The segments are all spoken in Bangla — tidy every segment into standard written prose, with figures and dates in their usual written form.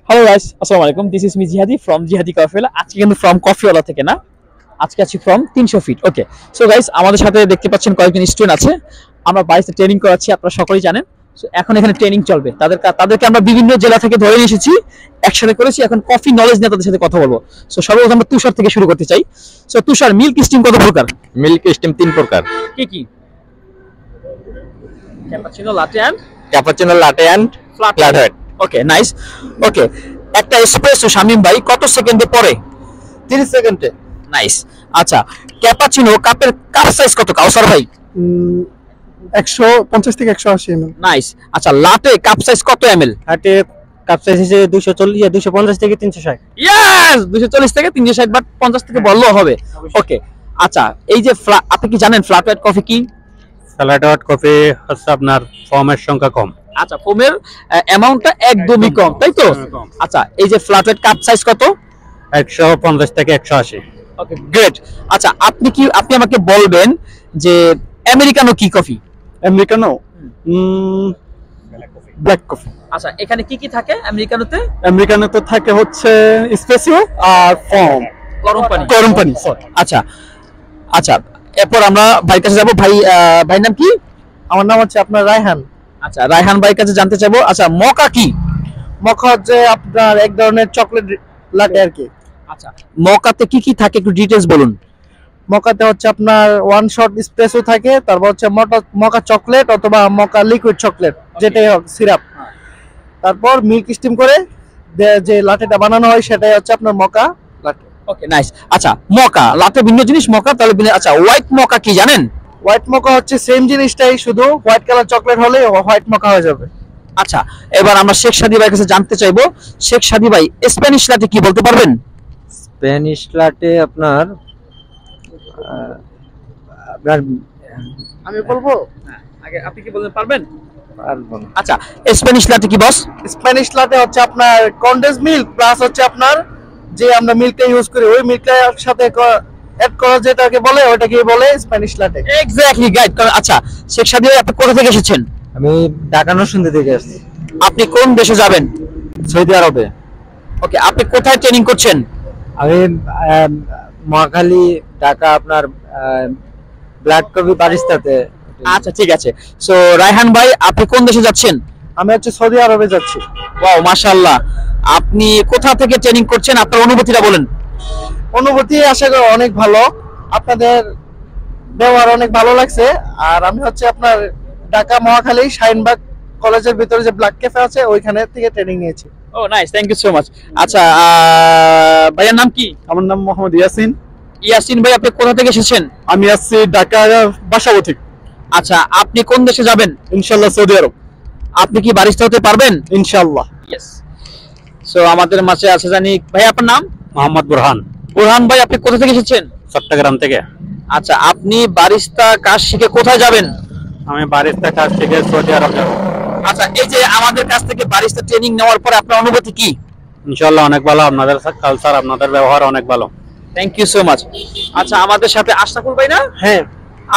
হ্যালো গাইস, আসসালামু আলাইকুম। দিস ইজ মি জিহাদি ফ্রম জিহাদি কফিওয়ালা। আজকে কিন্তু ফ্রম কফিওয়ালা থেকে না, আজকে আছি from 300 feet. Okay, so guys, আমাদের সাথে দেখতে পাচ্ছেন কয়েকজন স্টুডেন্ট আছে। আমরা বাড়িতে ট্রেনিং করাচ্ছি, আপনারা সকলেই জানেন। সো এখন এখানে ট্রেনিং চলবে। তাদেরকে আমরা বিভিন্ন জেলা থেকে ধরে নিয়ে এসেছি, একসাথে করেছি। এখন কফি নলেজ নিয়ে তাদের সাথে কথা বলবো। সো সর্বপ্রথম আমরা তুষার থেকে শুরু করতে চাই। সো তুষার, মিল্ক স্টিম কত প্রকার? মিল্ক স্টিম 3 প্রকার। কি কি? Cappuccino, latte and cappuccino, latte and flat white. Okay, nice. Okay, একটা এসপ্রেসো শামিম ভাই কত সেকেন্ডে পড়ে? 30 সেকেন্ডে। নাইস। আচ্ছা, ক্যাপাচিনো কাপের কাপ সাইজ কত কাউসার ভাই? 150 থেকে 180 ml। নাইস। আচ্ছা, লাটে কাপ সাইজ কত এমএল? হাটে কাপ সাইজ হিসেবে 250 থেকে 360। ইয়েস, 240 থেকে 360, বাট 50 থেকে বললেও হবে। ওকে, আচ্ছা, এই যে আপনি কি জানেন ফ্ল্যাট হোয়াইট কফি কি? ফ্ল্যাট হোয়াইট কফি হচ্ছে আপনার ফর্মের সংখ্যা কম। আচ্ছা, ফোমের অ্যামাউন্টটা একদমই কম, তাই তো? কম। আচ্ছা, এই যে ফ্ল্যাট হোয়াইট কাপ সাইজ কত? 150 থেকে 180। ওকে, গ্রেট। আচ্ছা, আপনি আমাকে বলবেন যে আমেরিকানো কি কফি? Americano black coffee. আচ্ছা, এখানে কি কি থাকে আমেরিকানোতে? আমেরিকানো তো থাকে হচ্ছে স্পেসিও আর ফর্ম, গরম পানি। আচ্ছা আচ্ছা, এরপর আমরা ভাইয়ের কাছে যাবো। ভাইয়ের নাম কি? আমার নাম হচ্ছে আপনার রায়হান। আচ্ছা, রায়হান ভাইয়ের কাছে জানতে চাইবো। আচ্ছা, মকা কি? মকা হচ্ছে আপনার এক ধরনের চকলেট লাটে আর কি। আচ্ছা, মকাতে কি কি থাকে একটু ডিটেইলস বলুন। মকাতে হচ্ছে আপনার ওয়ান শট স্প্রেসো থাকে, তারপর হচ্ছে মকা চকলেট অথবা মকা লিকুইড চকলেট, যেটাই হোক সিরাপ। তারপর মিল্ক স্টিম করে যে লাটেটা বানানো হয় সেটাই হচ্ছে আপনার মকা লাটে। ওকে, নাইস। আচ্ছা, মকা লাটে ভিন্ন জিনিস, মকা তাহলে ভিন্ন। আচ্ছা, হোয়াইট মকা কি জানেন? হোয়াইট মকা হচ্ছে সেম জিনিসটাই, শুধু হোয়াইট কালার চকলেট হলে হোয়াইট মকা হয়ে যাবে। আচ্ছা, এবার আমরা শেখ সাদি ভাইয়ের কাছে জানতে চাইবো। শেখ সাদি ভাই, স্প্যানিশ লাটে কি বলতে পারবেন? স্প্যানিশ লাটে আপনার আপনার আমি বলবো আগে আপনি কি বলতে পারবেন? পারবো না। আচ্ছা, স্প্যানিশ লাটে কি বস? স্প্যানিশ লাটে হচ্ছে আপনার কনডেন্স মিল্ক প্লাস হচ্ছে আপনার যে আমরা মিল্কটা ইউজ করি ওই মিল্কটার সাথে অ্যাড করা যেটাকে বলে ওটাকে বলে স্প্যানিশ লাটে। Exactly, guide. আচ্ছা, শেখ সাদি ভাই, আপনি কোথা থেকে এসেছেন? আমি ঢাকা নরসিংদী থেকে আসছি। আপনি কোন দেশে যাবেন? সৌদি আরবে। ওকে, আপনি কোথায় ট্রেনিং করছেন? আমি মহাখালী, ঢাকা আপনার ব্ল্যাক কফি বারিস্তাতে। আচ্ছা, ঠিক আছে। সো রায়হান ভাই, আপনি কোন দেশে যাচ্ছেন? আমি হচ্ছে সৌদি আরবে যাচ্ছি। ওয়াও, মাশাআল্লাহ। আপনি কোথা থেকে ট্রেনিং করছেন, আপনার অনুভূতিটা বলেন। অনুভূতি আশা করি অনেক ভালো, আপনাদের ব্যবহার অনেক ভালো লাগছে। আর আমি হচ্ছে আপনার ঢাকা মহাখালী শাহিনবাগ কলেজের ভিতরে যে ব্ল্যাক ক্যাফে আছে ওইখানে থেকে ট্রেনিং নিয়েছি। Oh nice, thank you so much. আচ্ছা, ভাইয়ের নাম কি? আমার নাম মোহাম্মদ ইয়াসিন। ইয়াসিন ভাই, আপনি কোথা থেকে এসেছেন? আমি আসছি ঢাকা বাসাবো। আচ্ছা, আপনি কোন দেশে যাবেন? ইনশাল্লাহ সৌদি আরব। আপনি কি বারিস্তা হতে পারবেন? ইনশাল্লাহ। ইয়েস। সো আমাদের মাঝে আছে জানি ভাই, আপনার নাম? মোহাম্মদ বুরহান, বুরহান ভাই, আপনি কোথা থেকে এসেছেন? চট্টগ্রাম থেকে। আচ্ছা, আপনি বারিস্তা কাজ শিখে কোথায় যাবেন? আমি বারিস্তা কাছ থেকে সৌদি আরব যাব। আচ্ছা, এই যে আমাদের কাছ থেকে বারিস্তা ট্রেনিং নেওয়ার পরে আপনার অনুভূতি কি? ইনশাআল্লাহ অনেক ভালো, আপনাদের কালচার, আপনাদের ব্যবহার অনেক ভালো। Thank you so much. আচ্ছা, আমাদের সাথে আশরাফুল ভাই না? হ্যাঁ,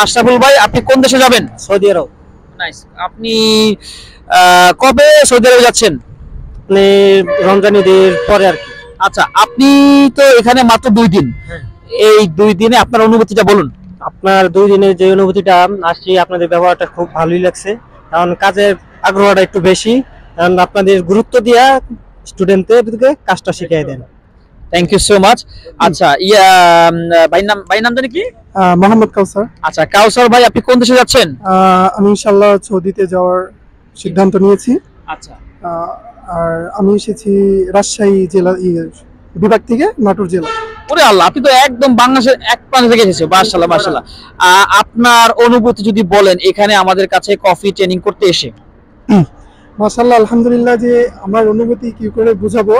আশরাফুল ভাই, আপনি কোন দেশে যাবেন? সৌদি আরব। নাইস। আপনি কবে সৌদি আরবে যাচ্ছেন? আপনি রমজান ঈদের পরে আর কি। আচ্ছা, আপনি তো এখানে মাত্র 2 দিন। এই 2 দিনে আপনার অনুভূতিটা বলুন। আপনার 2 দিনের যে অনুভূতিটা আসছি, আপনাদের ব্যবহারটা খুব ভালোই লাগছে। কারণ কাজের আগ্রহটা একটু বেশি, কারণ আপনাদের গুরুত্ব দিয়া স্টুডেন্টদেরকে কাজটা শিখিয়ে দেন। Thank you so much. আচ্ছা, ভাই নাম জানি কি? মোহাম্মদ কাউসার। আচ্ছা, কাউসার ভাই, আপনি কোন দেশে যাচ্ছেন? আমি ইনশাআল্লাহ সৌদিতে যাওয়ার সিদ্ধান্ত নিয়েছি। আচ্ছা, আর আমি এসেছি রাজশাহী জেলা বিভাগ থেকে, নাটোর জেলা। ওরে আল্লাহ, আপনি তো একদম বাংলাদেশের এক প্রান্ত থেকে এসেছেন। মাশাআল্লাহ, মাশাআল্লাহ। আপনার অনুভূতি যদি বলেন এখানে আমাদের কাছে কফি ট্রেনিং করতে এসে। মাশাআল্লাহ, আলহামদুলিল্লাহ। যে আমার অনুভূতি কি করে বোঝাবো,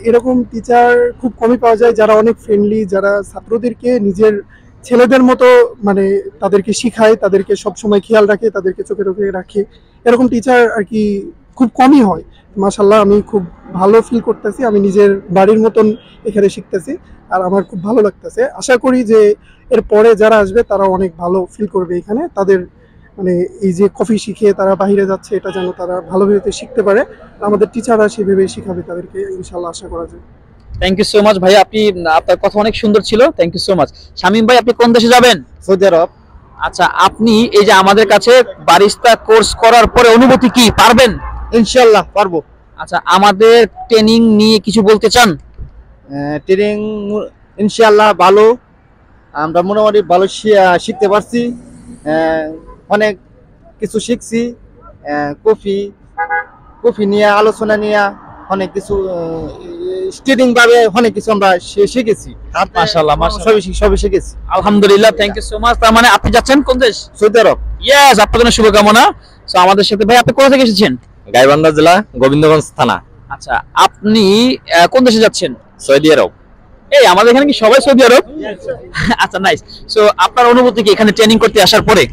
এরকম টিচার খুব কমই পাওয়া যায় যারা অনেক ফ্রেন্ডলি, যারা ছাত্রদেরকে নিজের ছেলেদের মতো মানে তাদেরকে শিখায়, তাদেরকে সবসময় খেয়াল রাখে, তাদেরকে চোখে চোখে রাখে। এরকম টিচার আর কি খুব কমই হয়। মাশাআল্লাহ, আমি খুব ভালো ফিল করতেছি। আমি নিজের বাড়ির মতন এখানে শিখতেছি, আর আমার খুব ভালো লাগতেছে। আশা করি যে এর পরে যারা আসবে তারা অনেক ভালো ফিল করবে এখানে, তাদের মানে এই যে কফি শিখে তারা বাইরে যাচ্ছে, এটা যেন তারা ভালোভাবে শিখতে পারে। আমাদের টিচাররা সেভাবে শিখাবে তাদেরকে, ইনশাল্লাহ আশা করা যায়। থ্যাংক ইউ সো মাচ ভাই, আপনি আপনার কথা অনেক সুন্দর ছিল। Thank you so much. Shamim ভাই, আপনি কোন দেশে যাবেন? সৌদি আরব। আচ্ছা, আপনি এই যে আমাদের কাছে বারিস্তা কোর্স করার পরে অনুভূতি কি, পারবেন? ইনশাল্লাহ পারবো। আচ্ছা, আমাদের ট্রেনিং নিয়ে কিছু বলতে চান? ট্রেনিং ইনশাল্লাহ ভালো, আমরা মোটামুটি ভালো শিখতে পারছি, অনেক কিছু শিখছি। কফি নিয়ে আলোচনা নিয়ে অনেক কিছু স্টুডিং ভাবে অনেক কিছু আমরা শিখেছি। মাশাআল্লাহ, সবই শিখেছি আলহামদুলিল্লাহ। Thank you so much. তার মানে আপনি যাচ্ছেন কোন দেশ? সৌদি আরব। ইয়েস, আপনার জন্য শুভকামনা। সো আমাদের সাথে ভাই, আপনি কোথা থেকে এসেছেন? গাইবান্ধা জেলা, গোবিন্দগঞ্জ থানা। আচ্ছা, আপনি কোন দেশে যাচ্ছেন? সৌদি আরব। এই আমাদের এখানে কি সবাই সৌদি আরব? আচ্ছা, নাইস। সো আপনার অনুভূতি কি এখানে ট্রেনিং করতে আসার পরে?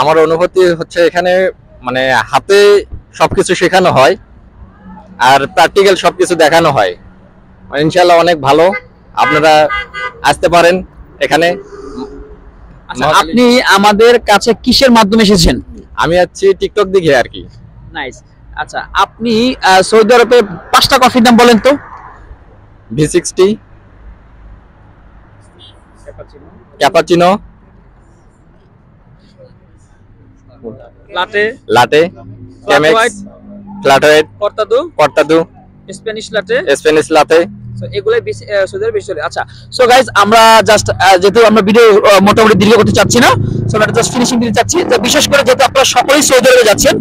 আমার অনুভূতি হচ্ছে এখানে মানে হাতে সবকিছু শেখানো হয় আর প্র্যাকটিক্যাল সবকিছু দেখানো হয়। ইনশাআল্লাহ অনেক ভালো, আপনারা আসতে পারেন এখানে। আচ্ছা, আপনি আমাদের কাছে কিসের মাধ্যমে এসেছেন? আমি আছি টিকটক দেখে আর কি। নাইস। আচ্ছা, আপনি সৌদি আরবে 5টা কফির নাম বলেন তো। V60, cappuccino, latte, latte, Chemex, flat white, cortado, Spanish latte, Spanish latte. So এগুলাই বেশি সৌদি আরবে বেশি চলে। আচ্ছা, সো গাইস, আমরা জাস্ট যেহেতু আমরা ভিডিও মোটামুটি দীর্ঘ করতে চাচ্ছি না, সো আমরা জাস্ট ফিনিশিং দিতে চাচ্ছি। তো বিশেষ করে যেহেতু আপনারা সকলেই সৌদি আরবে যাচ্ছেন,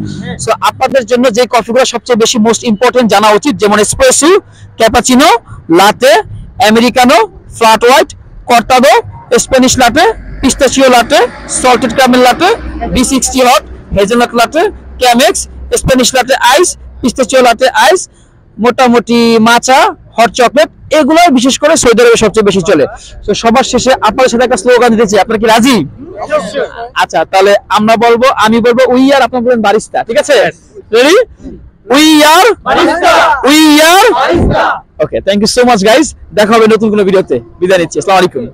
সো আপনাদের জন্য যে কফিগুলো সবচেয়ে বেশি মোস্ট ইম্পর্টেন্ট জানা উচিত, যেমন espresso, cappuccino, latte, americano, flat white, cortado, Spanish latte, pistachio latte, salted caramel latte, V60 hot, hazelnut latte, Chemex, Spanish latte ice, pistachio latte ice, মোটামুটি মাচা, হট চকলেট, এগুলো বিশেষ করে সৌদি আরবে সবচেয়ে বেশি চলে। তো সবার শেষে আপনাদের সাথে একটা স্লোগান দিতে চাই, আপনারা কি রাজি? আচ্ছা, তাহলে আমি বলবো উই আর, আপনারা বলবেন বারিস্তা। ঠিক আছে? Ready? We are barista, we are barista. Okay, thank you so much guys. দেখা হবে নতুন কোনো ভিডিওতে। বিদায় নিচ্ছি। আসসালামু আলাইকুম।